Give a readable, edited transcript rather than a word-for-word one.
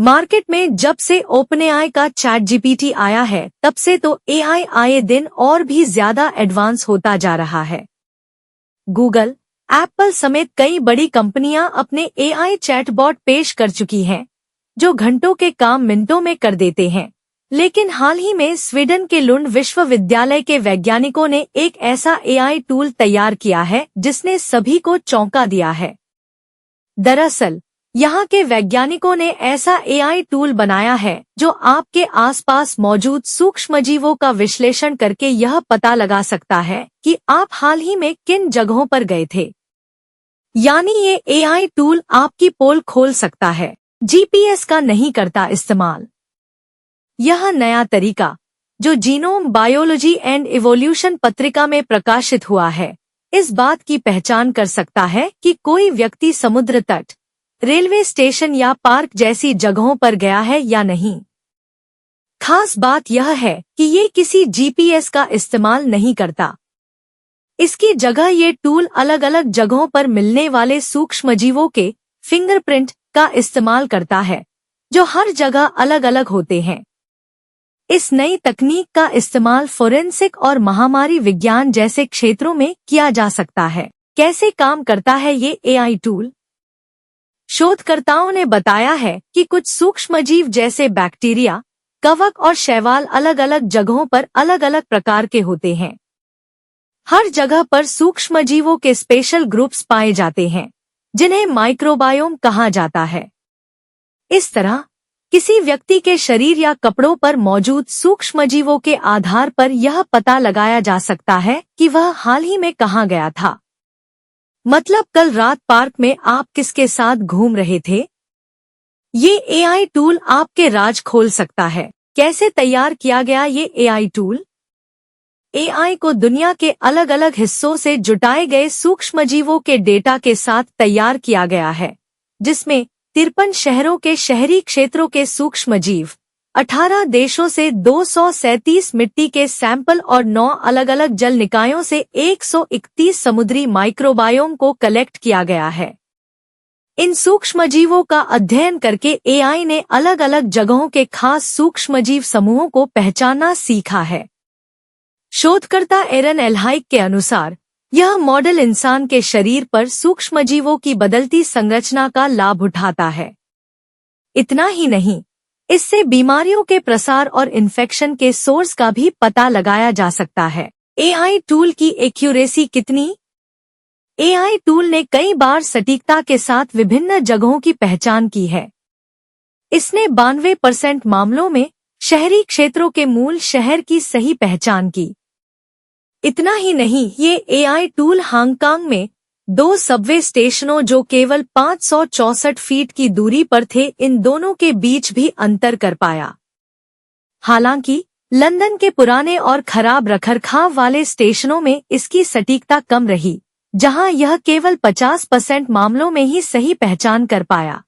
Market में जब से ओपनएआई का चैट जीपीटी आया है तब से तो एआई आए दिन और भी ज्यादा एडवांस होता जा रहा है। गूगल, एप्पल समेत कई बड़ी कंपनियां अपने एआई चैटबॉट पेश कर चुकी हैं, जो घंटों के काम मिनटों में कर देते हैं। लेकिन हाल ही में स्वीडन के लुंड विश्वविद्यालय के वैज्ञानिकों ने एक ऐसा एआई टूल तैयार किया है जिसने सभी को चौंका दिया है। दरअसल यहाँ के वैज्ञानिकों ने ऐसा एआई टूल बनाया है जो आपके आसपास मौजूद सूक्ष्मजीवों का विश्लेषण करके यह पता लगा सकता है कि आप हाल ही में किन जगहों पर गए थे। यानी ये एआई टूल आपकी पोल खोल सकता है, जीपीएस का नहीं करता इस्तेमाल। यह नया तरीका, जो जीनोम बायोलॉजी एंड इवोल्यूशन पत्रिका में प्रकाशित हुआ है, इस बात की पहचान कर सकता है कि कोई व्यक्ति समुद्र तट, रेलवे स्टेशन या पार्क जैसी जगहों पर गया है या नहीं। खास बात यह है कि ये किसी जीपीएस का इस्तेमाल नहीं करता। इसकी जगह ये टूल अलग अलग जगहों पर मिलने वाले सूक्ष्मजीवों के फिंगरप्रिंट का इस्तेमाल करता है, जो हर जगह अलग अलग होते हैं। इस नई तकनीक का इस्तेमाल फोरेंसिक और महामारी विज्ञान जैसे क्षेत्रों में किया जा सकता है। कैसे काम करता है ये एआई टूल? शोधकर्ताओं ने बताया है कि कुछ सूक्ष्मजीव जैसे बैक्टीरिया, कवक और शैवाल अलग अलग जगहों पर अलग अलग प्रकार के होते हैं। हर जगह पर सूक्ष्मजीवों के स्पेशल ग्रुप्स पाए जाते हैं, जिन्हें माइक्रोबायोम कहा जाता है। इस तरह किसी व्यक्ति के शरीर या कपड़ों पर मौजूद सूक्ष्मजीवों के आधार पर यह पता लगाया जा सकता है कि वह हाल ही में कहाँ गया था। मतलब कल रात पार्क में आप किसके साथ घूम रहे थे। ये एआई टूल आपके राज खोल सकता है। कैसे तैयार किया गया ये एआई टूल? एआई को दुनिया के अलग अलग हिस्सों से जुटाए गए सूक्ष्मजीवों के डेटा के साथ तैयार किया गया है, जिसमें 53 शहरों के शहरी क्षेत्रों के सूक्ष्मजीव, 18 देशों से 237 मिट्टी के सैंपल और 9 अलग अलग जल निकायों से 131 समुद्री माइक्रोबायोम को कलेक्ट किया गया है। इन सूक्ष्मजीवों का अध्ययन करके एआई ने अलग अलग जगहों के खास सूक्ष्मजीव समूहों को पहचानना सीखा है। शोधकर्ता एरन एल्हाइक के अनुसार यह मॉडल इंसान के शरीर पर सूक्ष्मजीवों की बदलती संरचना का लाभ उठाता है। इतना ही नहीं, इससे बीमारियों के प्रसार और इन्फेक्शन के सोर्स का भी पता लगाया जा सकता है। एआई टूल की एक्यूरेसी कितनी? एआई टूल ने कई बार सटीकता के साथ विभिन्न जगहों की पहचान की है। इसने 92% मामलों में शहरी क्षेत्रों के मूल शहर की सही पहचान की। इतना ही नहीं, ये एआई टूल हांगकांग में 2 सबवे स्टेशनों जो केवल 564 फीट की दूरी पर थे, इन दोनों के बीच भी अंतर कर पाया। हालांकि लंदन के पुराने और खराब रखरखाव वाले स्टेशनों में इसकी सटीकता कम रही, जहां यह केवल 50% मामलों में ही सही पहचान कर पाया।